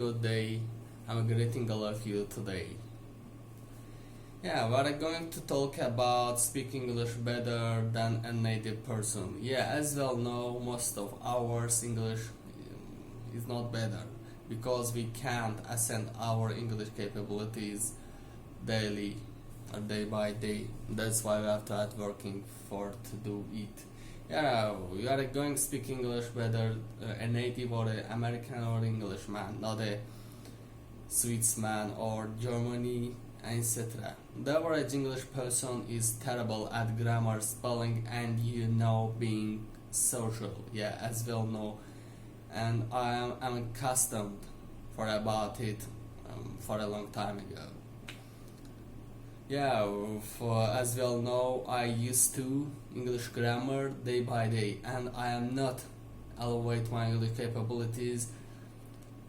Good day. I'm greeting all of you today. We're going to talk about speaking English better than a native person. As well know, most of our English is not better because we can't ascend our English capabilities daily or day by day. That's why we have to start working for to do it. We are going to speak English better a native or an American or Englishman, not a Switzerland or Germany, etc. The average English person is terrible at grammar, spelling, and being social. As well know, and I'm accustomed for about it for a long time ago. For as well know, I used to English grammar day by day, and I am not elevate my English capabilities,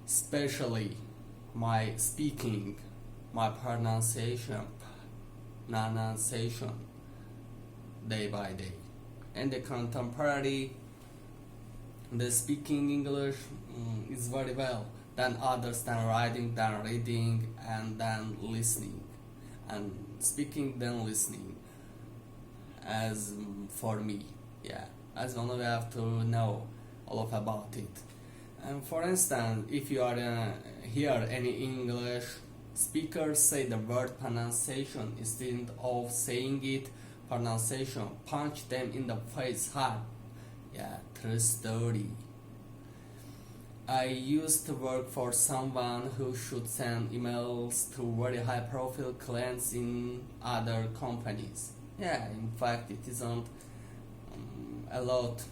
especially my speaking, my pronunciation day by day. And the contemporary, the speaking English is very well than others, than writing, than reading, and then listening, and speaking then listening. As for me, as one we have to know all about it. And for instance, if you are hear any English speakers say the word pronunciation instead of saying it pronunciation, punch them in the face hard. True story. I used to work for someone who should send emails to very high profile clients in other companies. In fact, it isn't a lot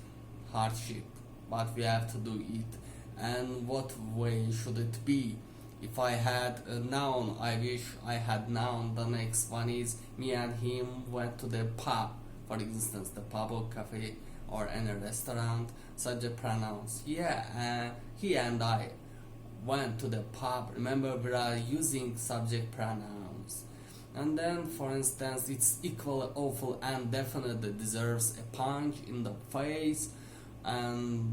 hardship, but we have to do it. And what way should it be? If I had known, I wish I had known. The next one is me and him went to the pub, for instance, the pub or cafe or any restaurant, subject pronouns. He and I went to the pub. Remember, we are using subject pronouns. And then, for instance, it's equally awful and definitely deserves a punch in the face, and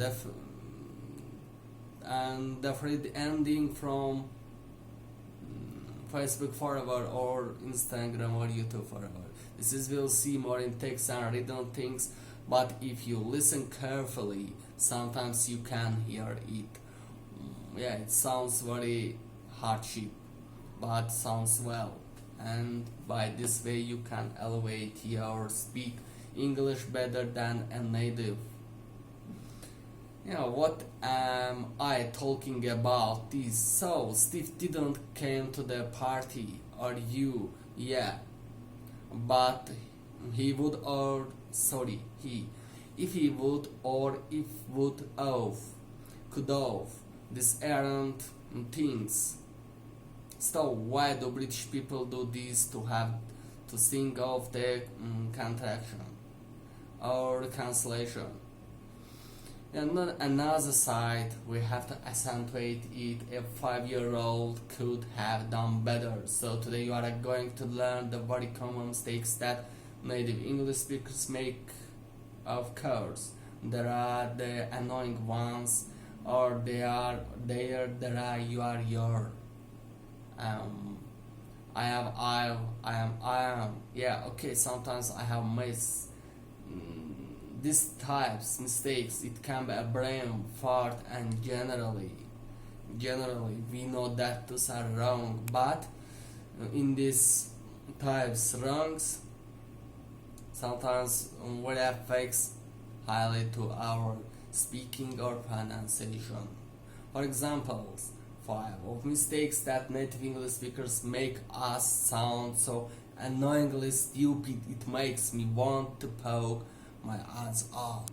definitely ending from Facebook forever or Instagram or YouTube forever. This is we'll see more in text and written things, but if you listen carefully, sometimes you can hear it. It sounds very hardship, but sounds well. And by this way you can elevate your speak English better than a native. What am I talking about this? So Steve didn't came to the party, or you? But he would, or sorry, if he would, or if would of, could of, these aren't things. So why do British people do this to have to think of the contraction or cancellation? And on another side, we have to accentuate it. A 5-year-old could have done better. So today you are going to learn the very common mistakes that native English speakers make. Of course, there are the annoying ones, or there are your. I am. Sometimes I have missed these types mistakes. It can be a brain fart, and generally we know that those are wrong, but in these types wrongs sometimes what affects highly to our speaking or pronunciation. For example, 5 of mistakes that native English speakers make us sound so annoyingly stupid it makes me want to poke my eyes out.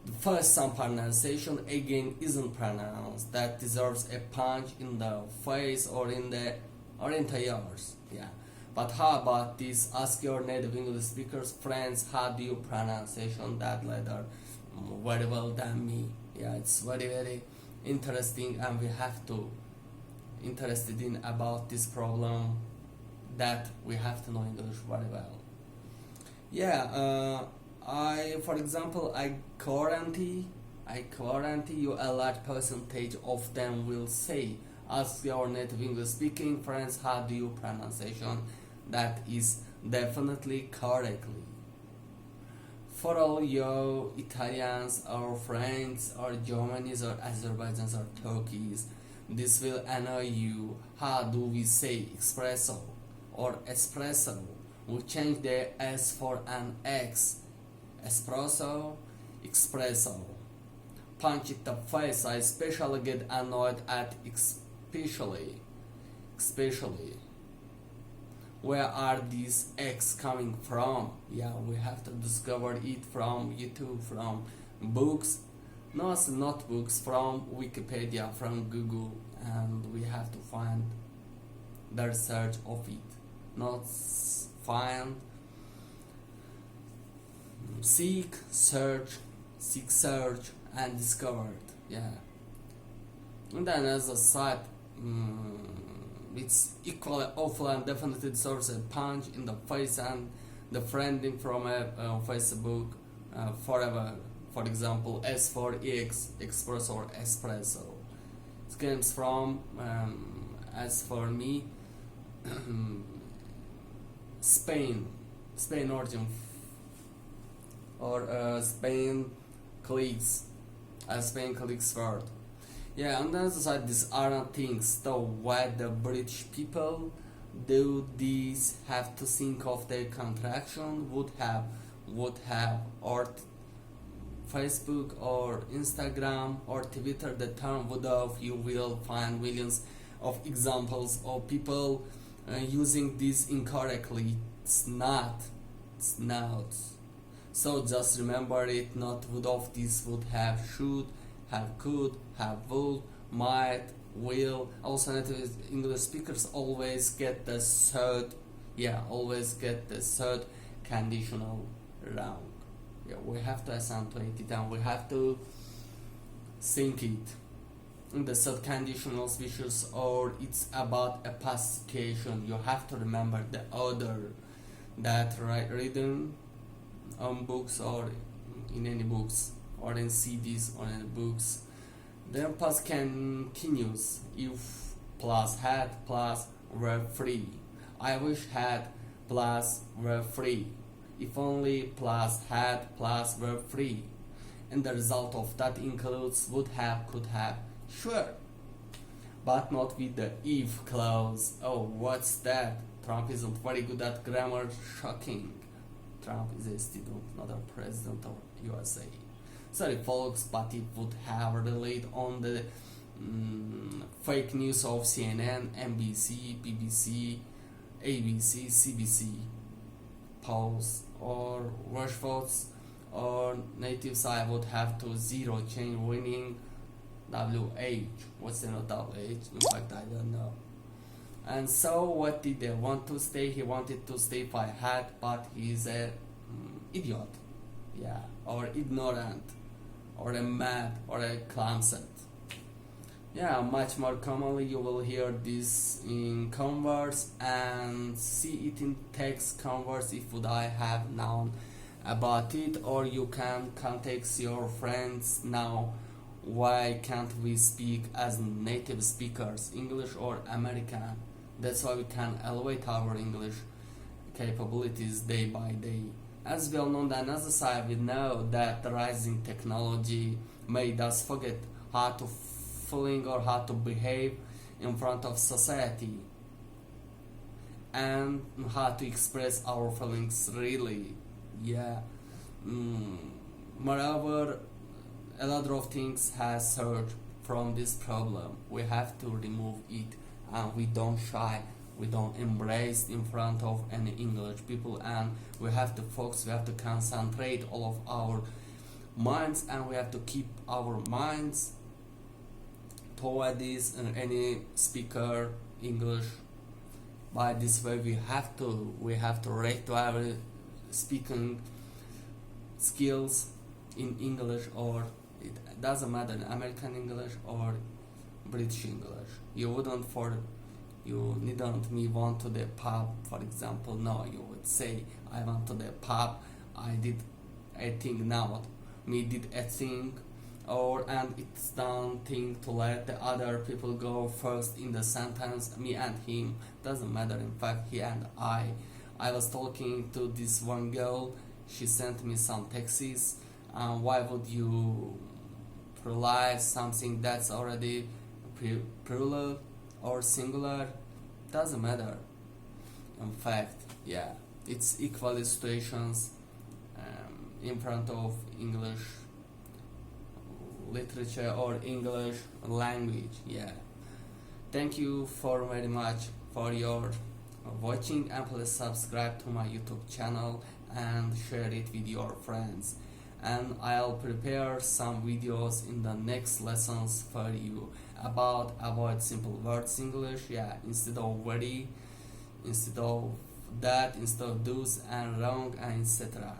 The first, some pronunciation again isn't pronounced. That deserves a punch in the face or into yours. But how about this? Ask your native English speakers friends, how do you pronunciation that letter very well than me. It's very interesting, and we have to interested in about this problem that we have to know English very well. For example, I currently you a large percentage of them will say, ask your native English speaking friends how do you pronunciation. That is definitely correctly. For all your Italians or French or Germans or Azerbaijans or Turkeys, this will annoy you. How do we say espresso or espresso? We change the S for an X. Espresso, espresso. Punch it the face. I especially get annoyed at especially. Where are these X coming from? Yeah, we have to discover it from YouTube, from books. No, it's not books, from Wikipedia, from Google, and we have to find the research of it. Not find, seek, search, and discovered. Yeah. And then as a side, it's equally awful and definitely deserves a punch in the face, and the friending from a Facebook forever. For example, S for X, Express or Espresso. It comes from, as for me, Spain origin, or Spain clicks word. Yeah, on the other side, these aren't things. So why the British people do these have to think of their contraction? Would have, or Facebook or Instagram or Twitter, the term would have, you will find millions of examples of people using this incorrectly. It's not. So just remember it, not would have, this would have, should have, could have, would, might, will. Also native English speakers always get the third conditional wrong. Yeah, we have to accentuate it and we have to think it. In the third conditional speeches, or it's about a past situation, you have to remember the order that written on books or in any books or in CDs or in books. Then past continuous, if plus had plus were free. I wish had plus were free. If only plus had plus were free. And the result of that includes would have, could have, sure. But not with the if clause. Oh, what's that? Trump isn't very good at grammar. Shocking. Trump is a student, not a president of USA. Sorry folks, but it would have relied on the fake news of CNN, NBC, BBC, ABC, CBC, polls, or rush votes, or natives. I would have to zero chain winning WH. What's the WH? In fact, I don't know. And so what did they want to stay? He wanted to stay if I had, but he's a idiot, yeah, or ignorant, or a mad, or a clumsy. Yeah, much more commonly you will hear this in converse and see it in text converse if would I have known about it, or you can contact your friends now. Why can't we speak as native speakers, English or American? That's why we can elevate our English capabilities day by day. As well known, on the other side, we know that the rising technology made us forget how to feeling or how to behave in front of society and how to express our feelings really. Yeah. Moreover, a lot of things has surged from this problem. We have to remove it, and we don't shy, we don't embrace in front of any English people, and we have to focus, we have to concentrate all of our minds, and we have to keep our minds toward this and any speaker English. By this way we have to rate our speaking skills in English, or it doesn't matter, American English or British English. You needn't me want to the pub, for example. No, you would say I went to the pub, I did a thing now, me did a thing, and it's don't think to let the other people go first in the sentence. Me and him doesn't matter. In fact, he and I was talking to this one girl. She sent me some texts. Why would you pluralize something that's already plural or singular? Doesn't matter. In fact, yeah, it's equally situations in front of English literature or English language. Yeah. Thank you for very much for your watching, and please subscribe to my YouTube channel and share it with your friends. And I'll prepare some videos in the next lessons for you about avoid simple words English. Yeah, instead of very, instead of that, instead of do's and wrong, and etc.